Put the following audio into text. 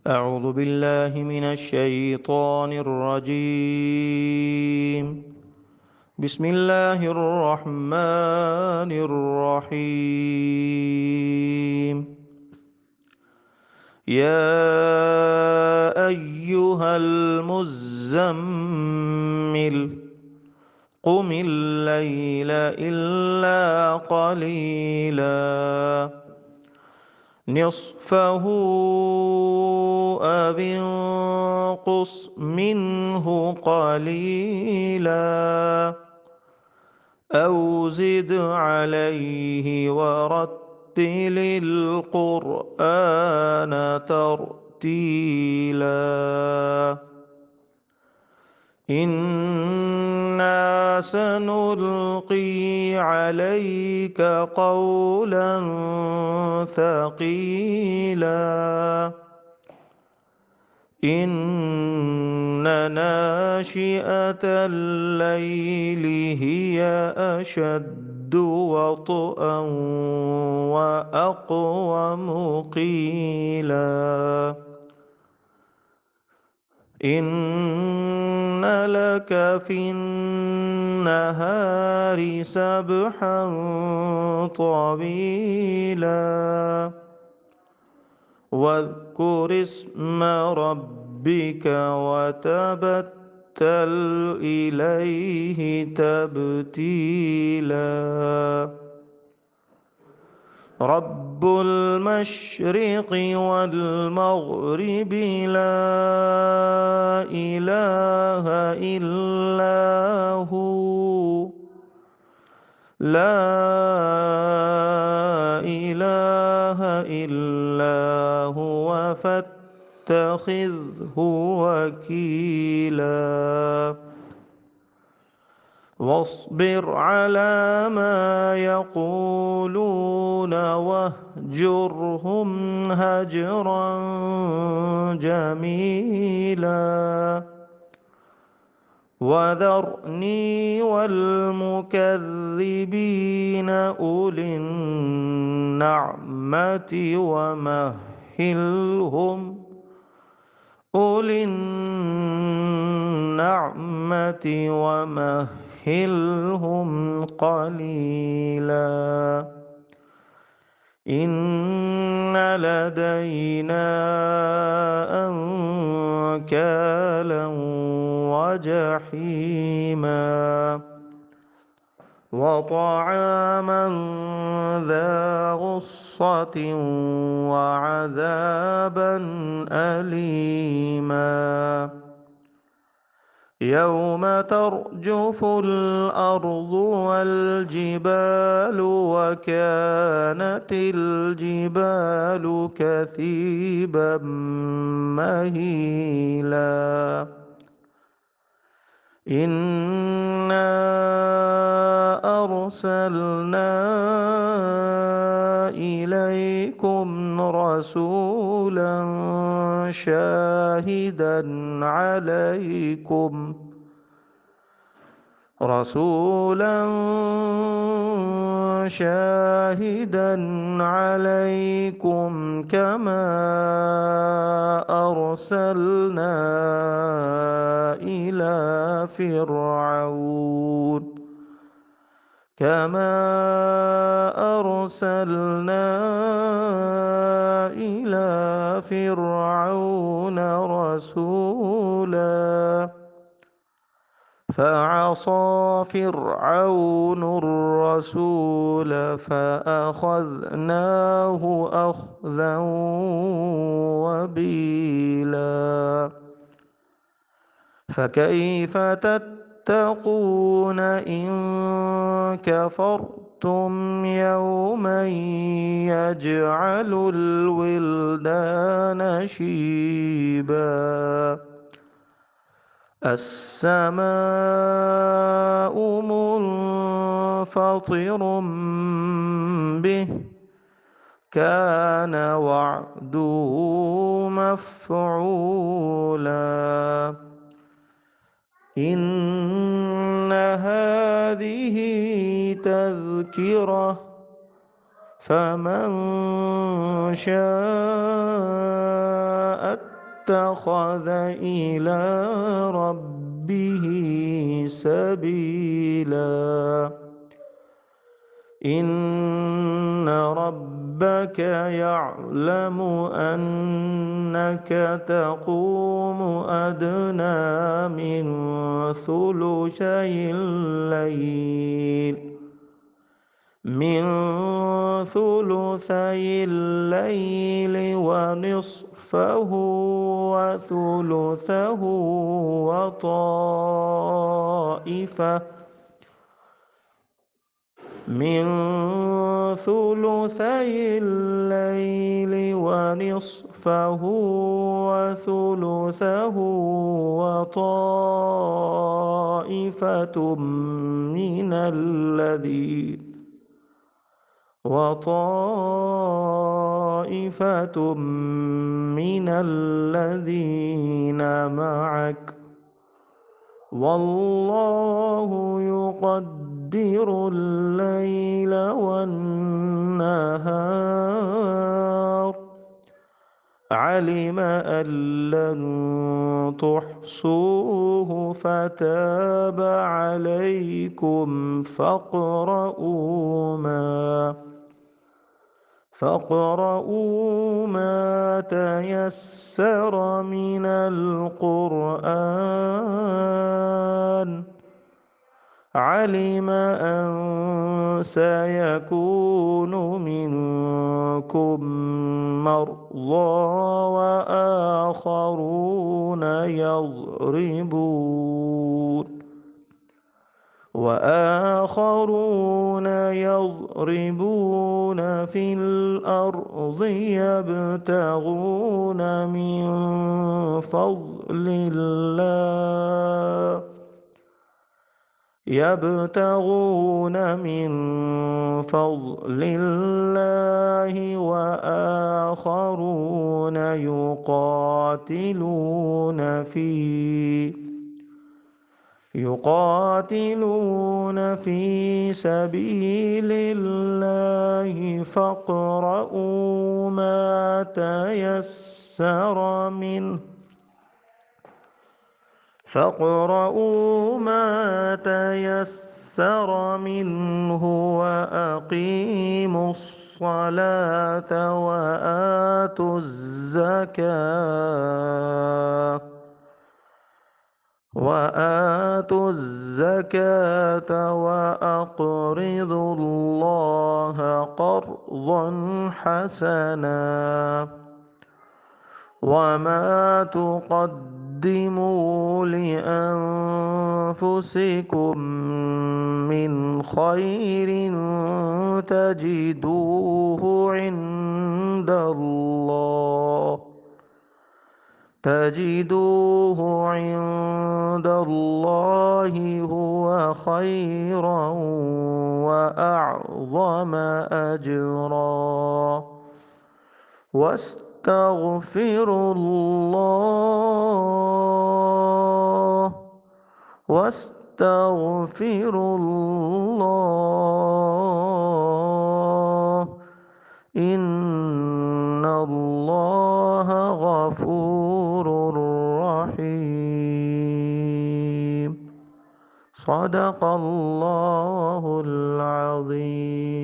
أعوذ بالله من الشيطان الرجيم. بسم الله الرحمن الرحيم. يا أيها المزمل قم الليل إلا قليلا نصفه أو انقص منه قليلا أو زد عليه ورتل القرآن ترتيلا إنا سنلقي عليك قولا ثقيلا إن ناشئة الليل هي أشد وطئا وأقوم قيلا إن لك في النهار سبحا طويلا واذكر اسم ربك وتبتل إليه تبتيلا رب المشرق والمغرب لا إله إلا هو لا إله إلا هو فاتخذه وكيلا واصبر على ما يقولون واهجرهم هجرا جميلا وذرني والمكذبين أولي النعمة ومهلهم قليلا إن لدينا أنكالا وجحيما وطعاما ذا غصة وعذابا أليما يوم ترجف الأرض والجبال وكانت الجبال كثيبا مهيلا إنا أرسلنا إليكم رسولا شاهدا عليكم كما أرسلنا إلى فرعون رسولا فعصى فرعون الرسول فأخذناه أخذا وبيلا فكيف تتقون إن كفرتم يوما يجعل الولدان شيبا السماء منفطر به كان وعده مفعولا إن هذه تذكرة فمن شاء اتخذ إلى ربه سبيلا إن ربك يعلم أنك تقوم أدنى من ثلثي الليل ونصفه وثلثه من ثلثي الليل ونصفه وثلثه وطائفة من الذين معك والله يقدر الليل والنهار علم أن لن تحصوه فتاب عليكم فاقرؤوا ما تيسر من القرآن علم أن سيكون منكم مرضى وآخرون يضربون في الأرض يبتغون من فضل الله وآخرون يقاتلون في سبيل الله فاقرؤوا ما تيسر منه وأقيموا الصلاة وآتوا الزكاة وأقرضوا الله قرضا حسنا وما تقدموا لأنفسكم من خير تجدوه عند الله هو خيرا وأعظم أجرا واستغفروا الله إن الله غفور رحيم صدق الله العظيم.